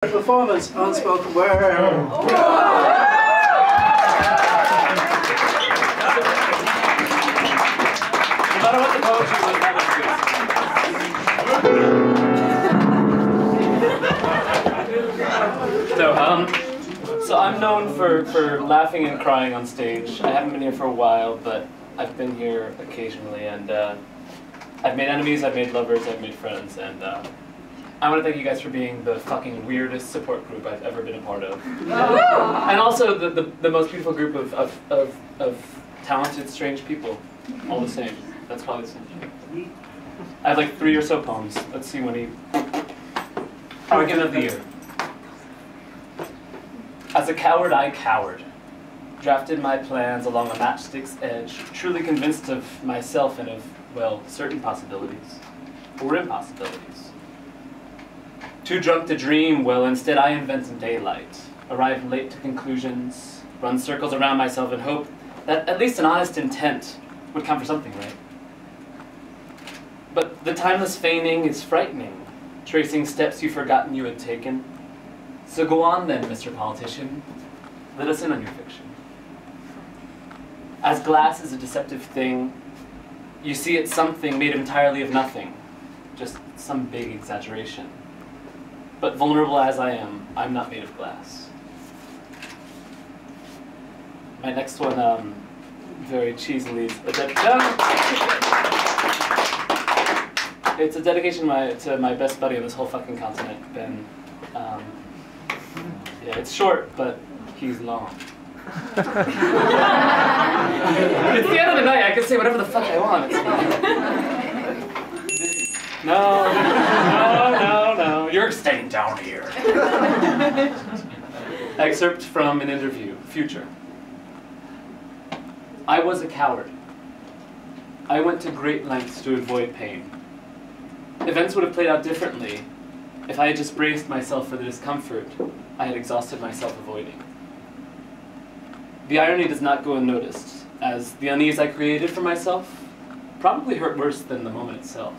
Performance, unspoken word. No matter what the poetry was, that was good. So I'm known for laughing and crying on stage. I haven't been here for a while, but I've been here occasionally, and I've made enemies, I've made lovers, I've made friends, and I want to thank you guys for being the fucking weirdest support group I've ever been a part of. And also the most beautiful group of talented, strange people. All the same. That's probably the same thing. I have like 3 or so poems. Let's see when he... Argument of the Year. As a coward, I cowered. Drafted my plans along a matchstick's edge, truly convinced of myself and of, well, certain possibilities. Or impossibilities. Too drunk to dream, well, instead I invent in daylight, arrive late to conclusions, run circles around myself and hope that at least an honest intent would count for something, right? But the timeless feigning is frightening, tracing steps you've forgotten you had taken. So go on then, Mr. Politician, let us in on your fiction. As glass is a deceptive thing, you see it's something made entirely of nothing, just some big exaggeration. But vulnerable as I am, I'm not made of glass. My next one, very cheesily, it's a dedication to my best buddy on this whole fucking continent, Ben. Yeah, it's short, but he's long. It's the end of the night, I can say whatever the fuck I want. No, you're staying down here. Excerpt from an interview, Future. I was a coward. I went to great lengths to avoid pain. Events would have played out differently if I had just braced myself for the discomfort I had exhausted myself avoiding. The irony does not go unnoticed, as the unease I created for myself probably hurt worse than the moment itself.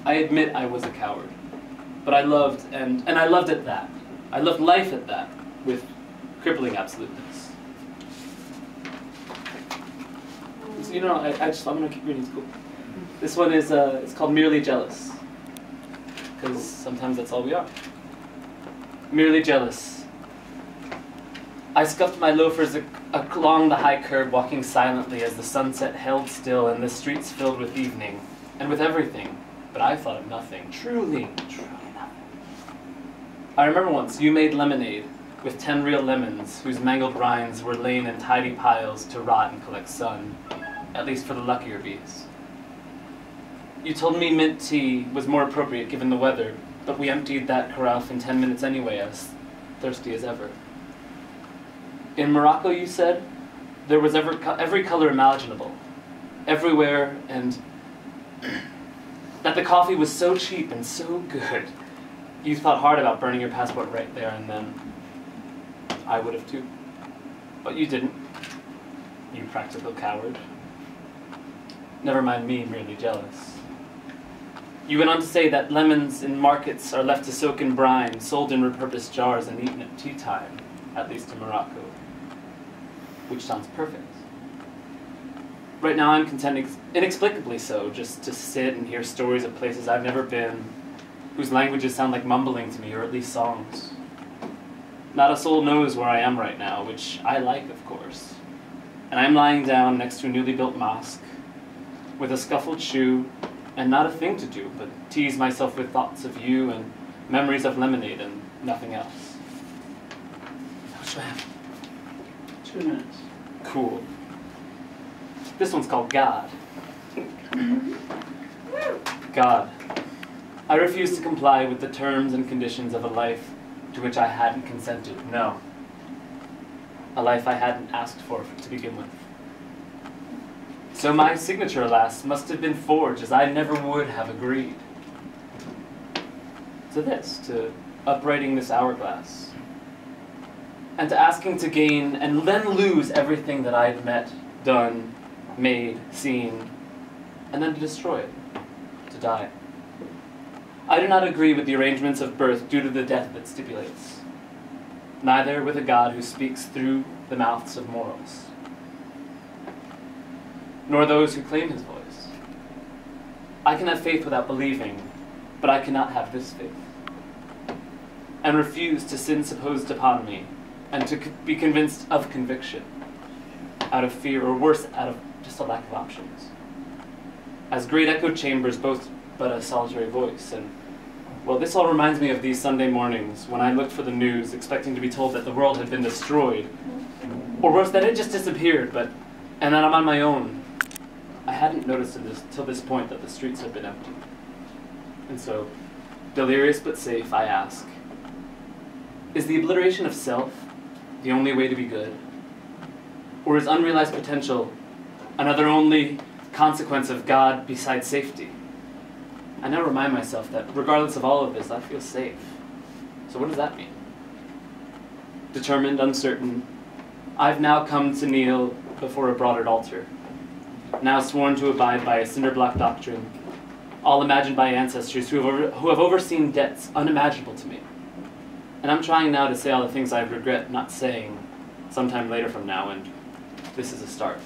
I admit I was a coward, but I loved, and I loved at that. I loved life at that, with crippling absoluteness. So, you know, I'm gonna keep reading, it's cool. This one is, it's called Merely Jealous, because sometimes that's all we are. Merely jealous. I scuffed my loafers along the high curb, walking silently as the sunset held still and the streets filled with evening, and with everything. But I thought of nothing. Truly, truly nothing. I remember once you made lemonade with 10 real lemons whose mangled rinds were lain in tidy piles to rot and collect sun, at least for the luckier bees. You told me mint tea was more appropriate given the weather, but we emptied that carafe in 10 minutes anyway, as thirsty as ever. In Morocco, you said, there was every color imaginable, everywhere, and that the coffee was so cheap and so good, you thought hard about burning your passport right there and then. I would have too. But you didn't. You practical coward. Never mind me, merely jealous. You went on to say that lemons in markets are left to soak in brine, sold in repurposed jars and eaten at tea time, at least in Morocco. Which sounds perfect. Right now I'm content, inexplicably so, just to sit and hear stories of places I've never been, whose languages sound like mumbling to me, or at least songs. Not a soul knows where I am right now, which I like, of course. And I'm lying down next to a newly built mosque, with a scuffled shoe, and not a thing to do but tease myself with thoughts of you and memories of lemonade and nothing else. How much do I have? 2 minutes. Cool. This one's called God. God. I refuse to comply with the terms and conditions of a life to which I hadn't consented. No. A life I hadn't asked for to begin with. So my signature, alas, must have been forged as I never would have agreed. To this, to uprighting this hourglass. And to asking to gain and then lose everything that I'd met, done, made, seen, and then to destroy it, to die. I do not agree with the arrangements of birth due to the death it stipulates, neither with a God who speaks through the mouths of morals, nor those who claim his voice. I can have faith without believing, but I cannot have this faith, and refuse to sin supposed upon me, and to be convinced of conviction, out of fear, or worse, out of just a lack of options. As great echo chambers boast but a solitary voice, and well, this all reminds me of these Sunday mornings when I looked for the news, expecting to be told that the world had been destroyed, or worse, that it just disappeared, and that I'm on my own. I hadn't noticed till this point that the streets had been empty. And so, delirious but safe, I ask, is the obliteration of self the only way to be good? Or is unrealized potential another only consequence of God besides safety? I now remind myself that regardless of all of this, I feel safe. So what does that mean? Determined, uncertain, I've now come to kneel before a broader altar, now sworn to abide by a cinder-block doctrine, all imagined by ancestors who have overseen debts unimaginable to me. And I'm trying now to say all the things I regret not saying sometime later from now, and this is a start.